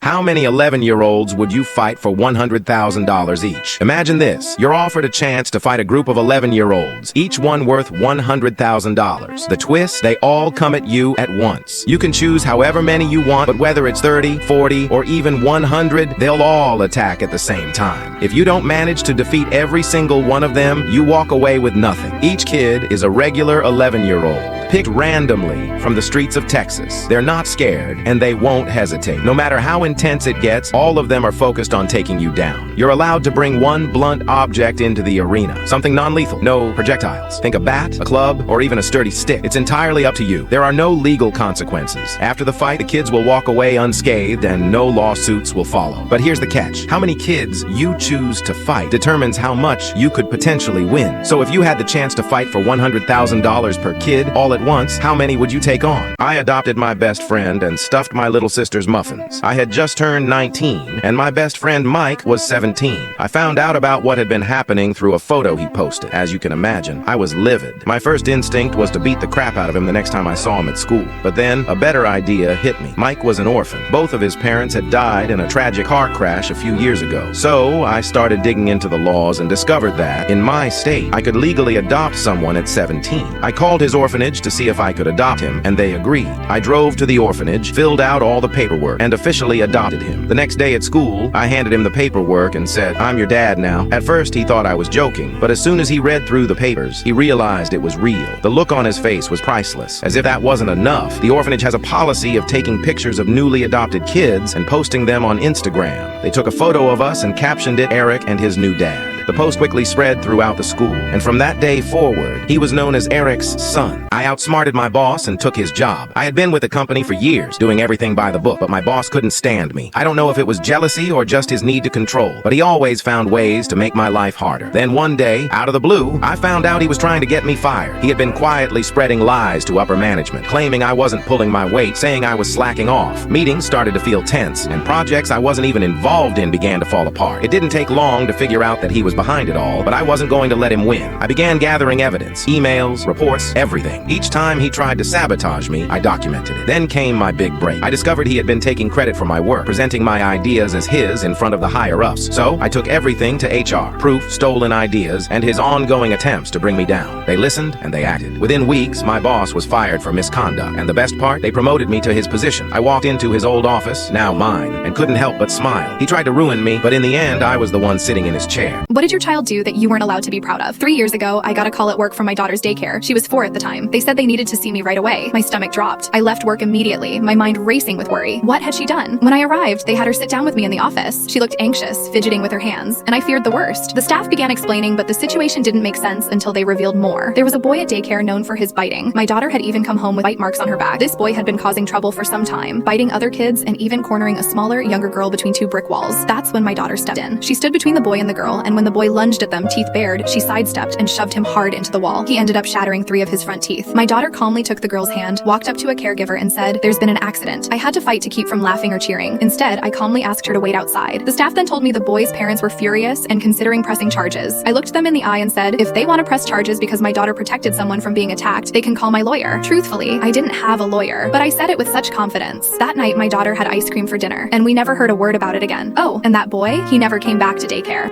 How many 11-year-olds would you fight for $100,000 each? Imagine this. You're offered a chance to fight a group of 11-year-olds, each one worth $100,000. The twist, they all come at you at once. You can choose however many you want, but whether it's 30, 40, or even 100, they'll all attack at the same time. If you don't manage to defeat every single one of them, you walk away with nothing. Each kid is a regular 11-year-old, picked randomly from the streets of Texas. They're not scared, and they won't hesitate. No matter how intense it gets, all of them are focused on taking you down. You're allowed to bring one blunt object into the arena, something non-lethal, no projectiles. Think a bat, a club, or even a sturdy stick. It's entirely up to you. There are no legal consequences. After the fight, the kids will walk away unscathed and no lawsuits will follow. But here's the catch. How many kids you choose to fight determines how much you could potentially win. So if you had the chance to fight for $100,000 per kid all at once, how many would you take on? I adopted my best friend and stuffed my little sister's muffins. I had just turned 19, and my best friend Mike was 17. I found out about what had been happening through a photo he posted. As you can imagine, I was livid. My first instinct was to beat the crap out of him the next time I saw him at school. But then, a better idea hit me. Mike was an orphan. Both of his parents had died in a tragic car crash a few years ago. So, I started digging into the laws and discovered that, in my state, I could legally adopt someone at 17. I called his orphanage to see if I could adopt him, and they agreed. I drove to the orphanage, filled out all the paperwork, and officially adopted him. The next day at school, I handed him the paperwork and said, "I'm your dad now." At first, he thought I was joking, but as soon as he read through the papers, he realized it was real. The look on his face was priceless. As if that wasn't enough, the orphanage has a policy of taking pictures of newly adopted kids and posting them on Instagram. They took a photo of us and captioned it Eric and his new dad. The post quickly spread throughout the school, and from that day forward, he was known as Eric's son. I outsmarted my boss and took his job. I had been with the company for years, doing everything by the book, but my boss couldn't stand me. I don't know if it was jealousy or just his need to control, but he always found ways to make my life harder. Then one day, out of the blue, I found out he was trying to get me fired. He had been quietly spreading lies to upper management, claiming I wasn't pulling my weight, saying I was slacking off. Meetings started to feel tense, and projects I wasn't even involved in began to fall apart. It didn't take long to figure out that he was behind it all, but I wasn't going to let him win. I began gathering evidence, emails, reports, everything. Each time he tried to sabotage me, I documented it. Then came my big break. I discovered he had been taking credit for my work, presenting my ideas as his in front of the higher-ups. So I took everything to HR, proof, stolen ideas, and his ongoing attempts to bring me down. They listened and they acted. Within weeks, my boss was fired for misconduct, and the best part, they promoted me to his position. I walked into his old office, now mine, and couldn't help but smile. He tried to ruin me, but in the end, I was the one sitting in his chair. What did your child do that you weren't allowed to be proud of? 3 years ago, I got a call at work from my daughter's daycare. She was 4 at the time. They said they needed to see me right away. My stomach dropped. I left work immediately, my mind racing with worry. What had she done? When I arrived, they had her sit down with me in the office. She looked anxious, fidgeting with her hands, and I feared the worst. The staff began explaining, but the situation didn't make sense until they revealed more. There was a boy at daycare known for his biting. My daughter had even come home with bite marks on her back. This boy had been causing trouble for some time, biting other kids and even cornering a smaller, younger girl between 2 brick walls. That's when my daughter stepped in. She stood between the boy and the girl, and when the boy lunged at them, teeth bared, she sidestepped and shoved him hard into the wall. He ended up shattering 3 of his front teeth. My daughter calmly took the girl's hand, walked up to a caregiver and said, "There's been an accident." I had to fight to keep from laughing or cheering. Instead, I calmly asked her to wait outside. The staff then told me the boy's parents were furious and considering pressing charges. I looked them in the eye and said, if they want to press charges because my daughter protected someone from being attacked, they can call my lawyer. Truthfully, I didn't have a lawyer, but I said it with such confidence. That night, my daughter had ice cream for dinner, and we never heard a word about it again. Oh, and that boy, he never came back to daycare.